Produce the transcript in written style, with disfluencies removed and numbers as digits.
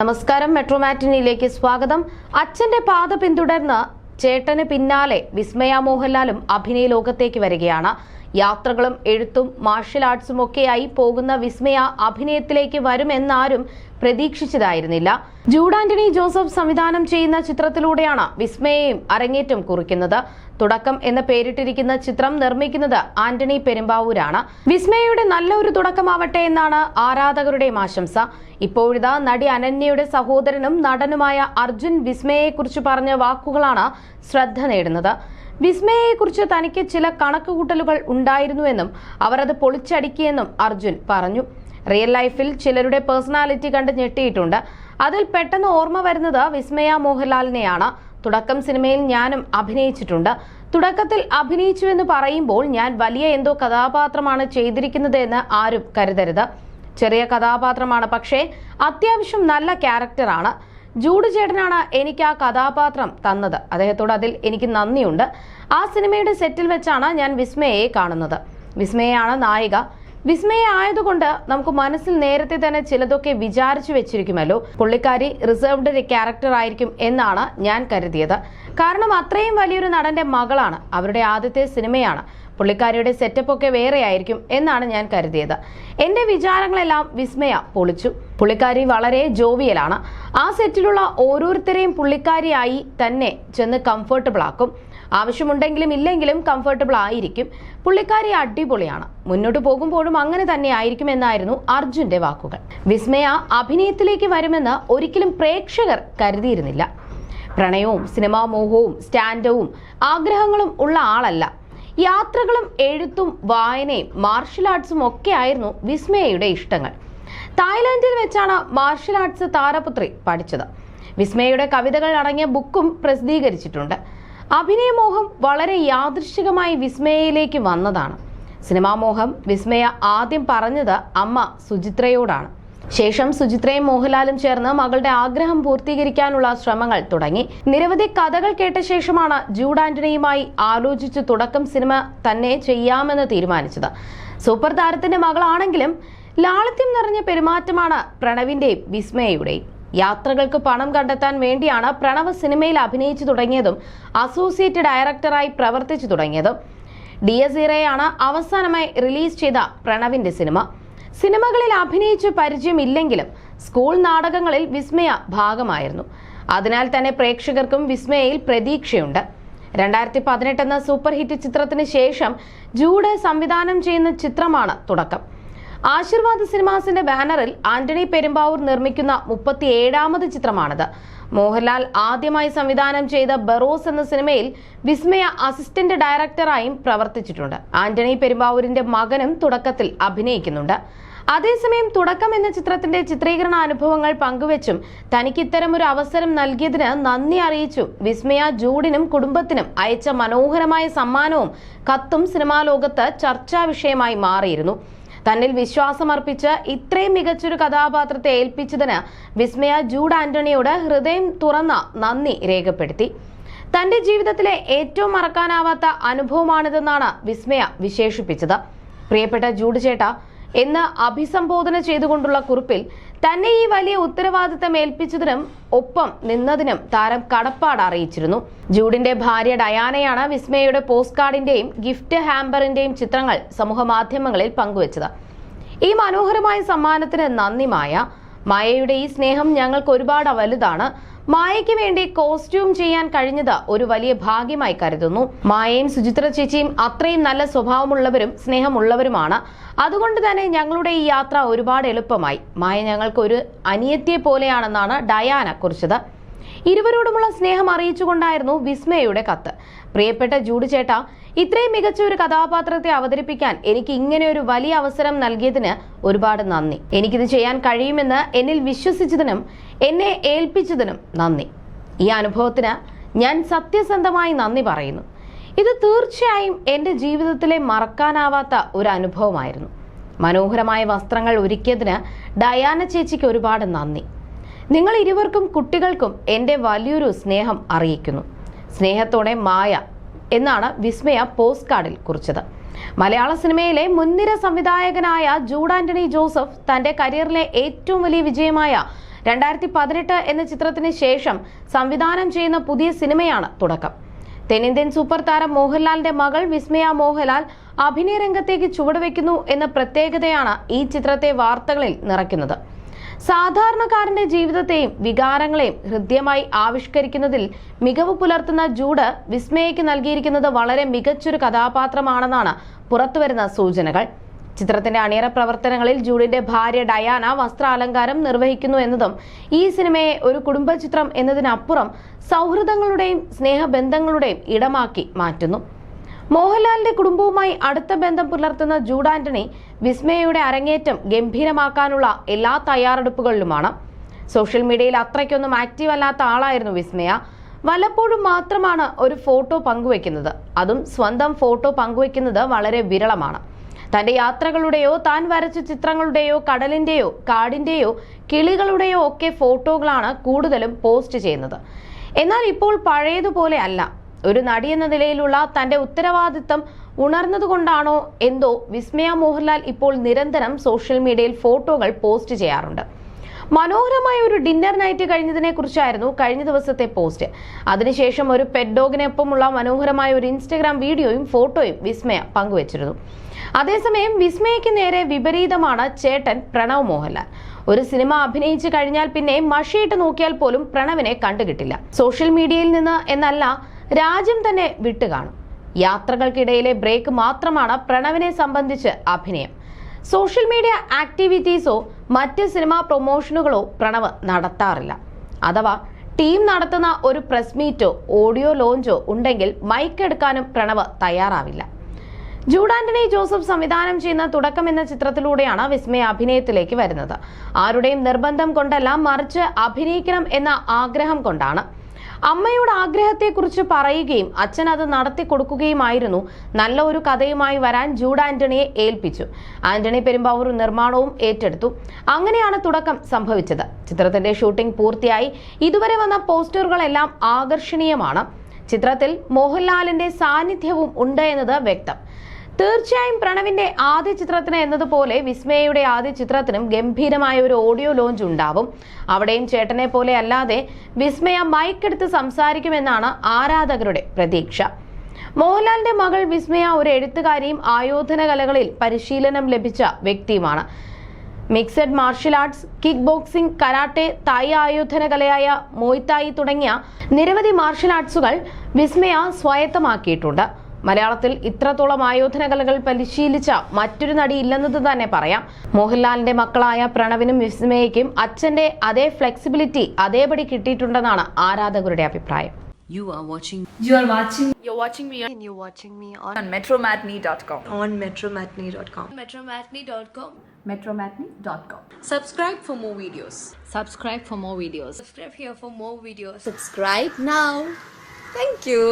നമസ്കാരം, മെട്രോ മാറ്റിനിയിലേക്ക് സ്വാഗതം. അച്ഛന്റെ പാത പിന്തുടർന്ന് ചേട്ടന് പിന്നാലെ വിസ്മയ മോഹൻലാലും അഭിനയ ലോകത്തേക്ക് വരികയാണ്. യാത്രകളും എഴുത്തും മാർഷൽ ആർട്സും ഒക്കെയായി പോകുന്ന വിസ്മയ അഭിനയത്തിലേക്ക് വരുമെന്നാരും പ്രതീക്ഷിച്ചതായിരുന്നില്ല. ജൂഡ് ആന്റണി ജോസഫ് സംവിധാനം ചെയ്യുന്ന ചിത്രത്തിലൂടെയാണ് വിസ്മയയും അരങ്ങേറ്റം കുറിക്കുന്നത്. തുടക്കം എന്ന പേരിട്ടിരിക്കുന്ന ചിത്രം നിർമ്മിക്കുന്നത് ആന്റണി പെരുമ്പാവൂരാണ്. വിസ്മയയുടെ നല്ലൊരു തുടക്കമാവട്ടെ എന്നാണ് ആരാധകരുടെയും ആശംസ. ഇപ്പോഴിതാ നടി അനന്യയുടെ സഹോദരനും നടനുമായ അർജുൻ വിസ്മയെക്കുറിച്ച് പറഞ്ഞ വാക്കുകളാണ് ശ്രദ്ധ നേടുന്നത്. വിസ്മയെക്കുറിച്ച് തനിക്ക് ചില കണക്കുകൂട്ടലുകൾ ഉണ്ടായിരുന്നുവെന്നും അവർ അത് പൊളിച്ചടുക്കിയെന്നും അർജുൻ പറഞ്ഞു. റിയൽ ലൈഫിൽ ചിലരുടെ പേഴ്സണാലിറ്റി കണ്ട് ഞെട്ടിയിട്ടുണ്ട്. അതിൽ പെട്ടെന്ന് ഓർമ്മ വരുന്നത് വിസ്മയ മോഹൻലാലിനെയാണ്. തുടക്കം സിനിമയിൽ ഞാനും അഭിനയിച്ചിട്ടുണ്ട്. തുടക്കത്തിൽ അഭിനയിച്ചുവെന്ന് പറയുമ്പോൾ ഞാൻ വലിയ എന്തോ കഥാപാത്രമാണ് ചെയ്തിരിക്കുന്നത് എന്ന് ആരും കരുതരുത്. ചെറിയ കഥാപാത്രമാണ്, പക്ഷേ അത്യാവശ്യം നല്ല ക്യാരക്ടറാണ്. ജൂഡ് ചേട്ടനാണ് എനിക്ക് ആ കഥാപാത്രം തന്നത്. അദ്ദേഹത്തോട് അതിൽ എനിക്ക് നന്ദിയുണ്ട്. ആ സിനിമയുടെ സെറ്റിൽ വെച്ചാണ് ഞാൻ വിസ്മയയെ കാണുന്നത്. വിസ്മയയാണ് നായിക. വിസ്മയ ആയതുകൊണ്ട് നമുക്ക് മനസ്സിൽ നേരത്തെ തന്നെ ചിലതൊക്കെ വിചാരിച്ചു വെച്ചിരിക്കുമല്ലോ. പുള്ളിക്കാരി റിസർവ്ഡ് ക്യാരക്ടർ ആയിരിക്കും എന്നാണ് ഞാൻ കരുതിയത്. കാരണം അത്രയും വലിയൊരു നടന്റെ മകളാണ്. അവരുടെ ആദ്യത്തെ സിനിമയാണ്. പുള്ളിക്കാരിയുടെ സെറ്റപ്പ് ഒക്കെ വേറെ ആയിരിക്കും എന്നാണ് ഞാൻ കരുതിയത്. എന്റെ വിചാരങ്ങളെല്ലാം വിസ്മയ പൊളിച്ചു. പുള്ളിക്കാരി വളരെ ജോവിയലാണ്. ആ സെറ്റിലുള്ള ഓരോരുത്തരെയും പുള്ളിക്കാരിയായി തന്നെ ചെന്ന് കംഫർട്ടബിൾ ആക്കും. ആവശ്യമുണ്ടെങ്കിലും ഇല്ലെങ്കിലും കംഫർട്ടബിൾ ആയിരിക്കും. പുള്ളിക്കാരി അടിപൊളിയാണ്. മുന്നോട്ട് പോകുമ്പോഴും അങ്ങനെ തന്നെ ആയിരിക്കും എന്നായിരുന്നു അർജുന്റെ വാക്കുകൾ. വിസ്മയ അഭിനയത്തിലേക്ക് വരുമെന്ന് ഒരിക്കലും പ്രേക്ഷകർ കരുതിയിരുന്നില്ല. പ്രണയവും സിനിമാ മോഹവും സ്റ്റാൻഡവും ആഗ്രഹങ്ങളും ഉള്ള ആളല്ല. യാത്രകളും എഴുത്തും വായനയും മാർഷൽ ആർട്സും ഒക്കെ ആയിരുന്നു വിസ്മയയുടെ ഇഷ്ടങ്ങൾ. തായ്ലാന്റിൽ വെച്ചാണ് മാർഷൽ ആർട്സ് താരപുത്രി പഠിച്ചത്. വിസ്മയയുടെ കവിതകൾ അടങ്ങിയ ബുക്കും പ്രസിദ്ധീകരിച്ചിട്ടുണ്ട്. അഭിനയമോഹം വളരെ യാദൃശ്ചികമായി വിസ്മയയിലേക്ക് വന്നതാണ്. സിനിമാ മോഹം വിസ്മയ ആദ്യം പറഞ്ഞത് അമ്മ സുചിത്രയോടാണ്. ശേഷം സുചിത്രയും മോഹൻലാലും ചേർന്ന് മകളുടെ ആഗ്രഹം പൂർത്തീകരിക്കാനുള്ള ശ്രമങ്ങൾ തുടങ്ങി. നിരവധി കഥകൾ കേട്ട ശേഷമാണ് ജൂഡ് ആന്റണിയുമായി ആലോചിച്ച് തുടക്കം സിനിമ തന്നെ ചെയ്യാമെന്ന് തീരുമാനിച്ചത്. സൂപ്പർ താരത്തിന്റെ മകളാണെങ്കിലും ലാളിത്യം നിറഞ്ഞ പെരുമാറ്റമാണ് പ്രണവിന്റെയും വിസ്മയയുടെയും. യാത്രകൾക്ക് പണം കണ്ടെത്താൻ വേണ്ടിയാണ് പ്രണവ് സിനിമയിൽ അഭിനയിച്ചു തുടങ്ങിയതും അസോസിയേറ്റ് ഡയറക്ടറായി പ്രവർത്തിച്ചു തുടങ്ങിയതും. ഡിയസ് ഇറയാണ് അവസാനമായി റിലീസ് ചെയ്ത പ്രണവിന്റെ സിനിമ. സിനിമകളിൽ അഭിനയിച്ച് പരിചയമില്ലെങ്കിലും സ്കൂൾ നാടകങ്ങളിൽ വിസ്മയ ഭാഗമായിരുന്നു. അതിനാൽ തന്നെ പ്രേക്ഷകർക്കും വിസ്മയയിൽ പ്രതീക്ഷയുണ്ട്. 2018 എന്ന സൂപ്പർ ഹിറ്റ് ചിത്രത്തിന് ശേഷം ജൂഡ് സംവിധാനം ചെയ്യുന്ന ചിത്രമാണ് തുടക്കം. ആശീർവാദ് സിനിമാസിന്റെ ബാനറിൽ ആന്റണി പെരുമ്പാവൂർ നിർമ്മിക്കുന്ന 37ാമത് ചിത്രമാണിത്. മോഹൻലാൽ ആദ്യമായി സംവിധാനം ചെയ്ത ബറോസ് എന്ന സിനിമയിൽ വിസ്മയ അസിസ്റ്റന്റ് ഡയറക്ടറായും പ്രവർത്തിച്ചിട്ടുണ്ട്. ആന്റണി പെരുമ്പാവൂരിന്റെ മകനും തുടക്കത്തിൽ അഭിനയിക്കുന്നുണ്ട്. അതേസമയം തുടക്കം എന്ന ചിത്രത്തിന്റെ ചിത്രീകരണ അനുഭവങ്ങൾ പങ്കുവെച്ചും തനിക്ക് ഇത്തരമൊരു അവസരം നൽകിയതിന് നന്ദി അറിയിച്ചും വിസ്മയ ജൂഡിനും കുടുംബത്തിനും അയച്ച മനോഹരമായ സമ്മാനവും കത്തും സിനിമാ ലോകത്ത് ചർച്ചാ വിഷയമായി മാറിയിരുന്നു. തന്നിൽ വിശ്വാസമർപ്പിച്ച് ഇത്രയും മികച്ചൊരു കഥാപാത്രത്തെ ഏൽപ്പിച്ചതിന് വിസ്മയ ജൂഡ് ആന്റണിയോട് ഹൃദയം തുറന്ന നന്ദി രേഖപ്പെടുത്തി. തന്റെ ജീവിതത്തിലെ ഏറ്റവും മറക്കാനാവാത്ത അനുഭവമാണിതെന്നാണ് വിസ്മയ വിശേഷിപ്പിച്ചത്. പ്രിയപ്പെട്ട ജൂഡ് ചേട്ടാ എന്ന് അഭിസംബോധന ചെയ്തുകൊണ്ടുള്ള കുറിപ്പിൽ തന്നെ ഈ വലിയ ഉത്തരവാദിത്തം ഏൽപ്പിച്ചതിനും ഒപ്പം നിന്നതിനും താരം കടപ്പാട് അറിയിച്ചിരുന്നു. ജൂഡിന്റെ ഭാര്യ ഡയാനയാണ് വിസ്മയയുടെ പോസ്റ്റ് കാർഡിന്റെയും ഗിഫ്റ്റ് ഹാമ്പറിന്റെയും ചിത്രങ്ങൾ സമൂഹ മാധ്യമങ്ങളിൽ പങ്കുവച്ചത്. ഈ മനോഹരമായ സമ്മാനത്തിന് നന്ദി മായ. മായയുടെ ഈ സ്നേഹം ഞങ്ങൾക്ക് ഒരുപാട് വലുതാണ്. മായയ്ക്ക് വേണ്ടി കോസ്റ്റ്യൂം ചെയ്യാൻ കഴിഞ്ഞത് ഒരു വലിയ ഭാഗ്യമായി കരുതുന്നു. മായയും സുചിത്ര ചേച്ചിയും അത്രയും നല്ല സ്വഭാവമുള്ളവരും സ്നേഹമുള്ളവരുമാണ്. അതുകൊണ്ട് തന്നെ ഞങ്ങളുടെ ഈ യാത്ര ഒരുപാട് എളുപ്പമായി. മായ ഞങ്ങൾക്ക് ഒരു അനിയത്തിയെ പോലെയാണെന്നാണ് ഡയാന കുറിച്ചത്. ഇരുവരോടുമുള്ള സ്നേഹം അറിയിച്ചുകൊണ്ടായിരുന്നു വിസ്മയയുടെ കത്ത്. പ്രിയപ്പെട്ട ജൂഡ് ചേട്ടാ, ഇത്രയും മികച്ച ഒരു കഥാപാത്രത്തെ അവതരിപ്പിക്കാൻ എനിക്ക് ഇങ്ങനെ ഒരു വലിയ അവസരം നൽകിയതിന് ഒരുപാട് നന്ദി. എനിക്കിത് ചെയ്യാൻ കഴിയുമെന്ന് എന്നിൽ വിശ്വസിച്ചതിനും എന്നെ ഏൽപ്പിച്ചതിനും നന്ദി. ഈ അനുഭവത്തിന് ഞാൻ സത്യസന്ധമായി നന്ദി പറയുന്നു. ഇത് തീർച്ചയായും എൻ്റെ ജീവിതത്തിലെ മറക്കാനാവാത്ത ഒരു അനുഭവമായിരുന്നു. മനോഹരമായ വസ്ത്രങ്ങൾ ഒരുക്കിയതിന് ഡയാന ചേച്ചിക്ക് ഒരുപാട് നന്ദി. നിങ്ങൾ ഇരുവർക്കും കുട്ടികൾക്കും എൻ്റെ വലിയൊരു സ്നേഹം അറിയിക്കുന്നു. സ്നേഹത്തോടെ മായ എന്നാണ് വിസ്മയ പോസ്റ്റ് കാർഡിൽ കുറിച്ചത്. മലയാള സിനിമയിലെ മുൻനിര സംവിധായകനായ ജൂഡ് ആന്റണി ജോസഫ് തന്റെ കരിയറിലെ ഏറ്റവും വലിയ വിജയമായ 2018 എന്ന ചിത്രത്തിന് ശേഷം സംവിധാനം ചെയ്യുന്ന പുതിയ സിനിമയാണ് തുടക്കം. തെന്നിന്ത്യൻ സൂപ്പർ താരം മോഹൻലാലിന്റെ മകൾ വിസ്മയ മോഹൻലാൽ അഭിനയ രംഗത്തേക്ക് ചുവടുവെക്കുന്നു എന്ന പ്രത്യേകതയാണ് ഈ ചിത്രത്തെ വാർത്തകളിൽ നിറയ്ക്കുന്നത്. സാധാരണക്കാരന്റെ ജീവിതത്തെയും വികാരങ്ങളെയും ഹൃദ്യമായി ആവിഷ്കരിക്കുന്നതിൽ മികവ് പുലർത്തുന്ന ജൂഡ് വിസ്മയയ്ക്ക് നൽകിയിരിക്കുന്നത് വളരെ മികച്ചൊരു കഥാപാത്രമാണെന്നാണ് പുറത്തുവരുന്ന സൂചനകൾ. ചിത്രത്തിന്റെ അണിയറ പ്രവർത്തനങ്ങളിൽ ജൂഡിന്റെ ഭാര്യ ഡയാന വസ്ത്രാലങ്കാരം നിർവഹിക്കുന്നു എന്നതും ഈ സിനിമയെ ഒരു കുടുംബചിത്രം എന്നതിനപ്പുറം സൗഹൃദങ്ങളുടെയും സ്നേഹബന്ധങ്ങളുടെയും ഇടമാക്കി മാറ്റുന്നു. മോഹൻലാലിന്റെ കുടുംബവുമായി അടുത്ത ബന്ധം പുലർത്തുന്ന ജൂഡ് ആന്റണി വിസ്മയയുടെ അരങ്ങേറ്റം ഗംഭീരമാക്കാനുള്ള എല്ലാ തയ്യാറെടുപ്പുകളിലുമാണ്. സോഷ്യൽ മീഡിയയിൽ അത്രയ്ക്കൊന്നും ആക്റ്റീവ് അല്ലാത്ത ആളായിരുന്നു വിസ്മയ. വല്ലപ്പോഴും മാത്രമാണ് ഒരു ഫോട്ടോ പങ്കുവെക്കുന്നത്. അതും സ്വന്തം ഫോട്ടോ പങ്കുവെക്കുന്നത് വളരെ വിരളമാണ്. തന്റെ യാത്രകളുടെയോ താൻ വരച്ച ചിത്രങ്ങളുടെയോ കടലിന്റെയോ കാടിന്റെയോ കിളികളുടെയോ ഒക്കെ ഫോട്ടോകളാണ് കൂടുതലും പോസ്റ്റ് ചെയ്യുന്നത്. എന്നാൽ ഇപ്പോൾ പഴയതുപോലെ അല്ല. ഒരു നടി എന്ന നിലയിലുള്ള തന്റെ ഉത്തരവാദിത്തം ഉണർന്നതുകൊണ്ടാണോ എന്തോ വിസ്മയ മോഹൻലാൽ ഇപ്പോൾ നിരന്തരം സോഷ്യൽ മീഡിയയിൽ ഫോട്ടോകൾ പോസ്റ്റ് ചെയ്യാറുണ്ട്. മനോഹരമായ ഒരു ഡിന്നർ നൈറ്റ് കഴിഞ്ഞതിനെ കുറിച്ചായിരുന്നു കഴിഞ്ഞ ദിവസത്തെ പോസ്റ്റ്. അതിനുശേഷം ഒരു പെറ്റ് ഡോഗിനൊപ്പമുള്ള മനോഹരമായ ഒരു ഇൻസ്റ്റഗ്രാം വീഡിയോയും ഫോട്ടോയും വിസ്മയ പങ്കുവച്ചിരുന്നു. അതേസമയം വിസ്മയയ്ക്ക് നേരെ വിപരീതമാണ് ചേട്ടൻ പ്രണവ് മോഹൻലാൽ. ഒരു സിനിമ അഭിനയിച്ചു കഴിഞ്ഞാൽ പിന്നെ മഷിയിട്ട് നോക്കിയാൽ പോലും പ്രണവിനെ കണ്ടുകിട്ടില്ല. സോഷ്യൽ മീഡിയയിൽ നിന്ന് എന്നല്ല, രാജ്യം തന്നെ വിട്ടുകാണും. യാത്രകൾക്കിടയിലെ ബ്രേക്ക് മാത്രമാണ് പ്രണവിനെ സംബന്ധിച്ച് അഭിനയം. സോഷ്യൽ മീഡിയ ആക്ടിവിറ്റീസോ മറ്റ് സിനിമാ പ്രൊമോഷനുകളോ പ്രണവ് നടത്താറില്ല. അഥവാ ടീം നടത്തുന്ന ഒരു പ്രസ് മീറ്റോ ഓഡിയോ ലോഞ്ചോ ഉണ്ടെങ്കിൽ മൈക്ക് എടുക്കാനും പ്രണവ് തയ്യാറാവില്ല. ജൂഡ് ആന്റണി ജോസഫ് സംവിധാനം ചെയ്യുന്ന തുടക്കം എന്ന ചിത്രത്തിലൂടെയാണ് വിസ്മയ അഭിനയത്തിലേക്ക് വരുന്നത്. ആരുടെയും നിർബന്ധം കൊണ്ടല്ല, മറിച്ച് അഭിനയിക്കണം എന്ന ആഗ്രഹം കൊണ്ടാണ്. അമ്മയുടെ ആഗ്രഹത്തെക്കുറിച്ച് പറയുകയും അച്ഛൻ അത് നടത്തി കൊടുക്കുകയുമായിരുന്നു. നല്ല ഒരു കഥയുമായി വരാൻ ജൂഡ് ആന്റണിയെ ഏൽപ്പിച്ചു. ആന്റണി പെരുമ്പാവൂർ നിർമ്മാണവും ഏറ്റെടുത്തു. അങ്ങനെയാണ് തുടക്കം സംഭവിച്ചത്. ചിത്രത്തിന്റെ ഷൂട്ടിംഗ് പൂർത്തിയായി. ഇതുവരെ വന്ന പോസ്റ്ററുകളെല്ലാം ആകർഷണീയമാണ്. ചിത്രത്തിൽ മോഹൻലാലിന്റെ സാന്നിധ്യവും ഉണ്ട് എന്നത് വ്യക്തം. തീർച്ചയായും പ്രണവിന്റെ ആദ്യ ചിത്രത്തിന് എന്നതുപോലെ വിസ്മയയുടെ ആദ്യ ചിത്രത്തിനും ഗംഭീരമായ ഒരു ഓഡിയോ ലോഞ്ച് ഉണ്ടാവും. അവിടെയും ചേട്ടനെ പോലെ അല്ലാതെ വിസ്മയ മൈക്കെടുത്ത് സംസാരിക്കുമെന്നാണ് ആരാധകരുടെ പ്രതീക്ഷ. മോഹൻലാലിന്റെ മകൾ വിസ്മയ ഒരു എഴുത്തുകാരിയും ആയോധന കലകളിൽ പരിശീലനം ലഭിച്ച വ്യക്തിയുമാണ്. Mixed martial arts, kick boxing, karate, Thai ആയോധന കലയായ മോയ്തായി തുടങ്ങിയ നിരവധി മാർഷ്യൽ ആർട്സുകൾ വിസ്മയ സ്വായത്തമാക്കിയിട്ടുണ്ട്. മലയാളത്തിൽ ഇത്രത്തോളം ആയോധന കലകൾ പരിശീലിച്ച മറ്റൊരു നടി ഇല്ലെന്നത് തന്നെ പറയാം. മോഹൻലാലിന്റെ മക്കളായ പ്രണവിനും വിസ്മയയ്ക്കും അച്ഛന്റെ അതേ ഫ്ലെക്സിബിലിറ്റി അതേപടി കിട്ടിയിട്ടുണ്ടെന്നാണ് ആരാധകരുടെ അഭിപ്രായം. You're watching me on metromatney.com. metromatney.com. Subscribe for more videos. Subscribe here for more videos. Subscribe now. Thank you.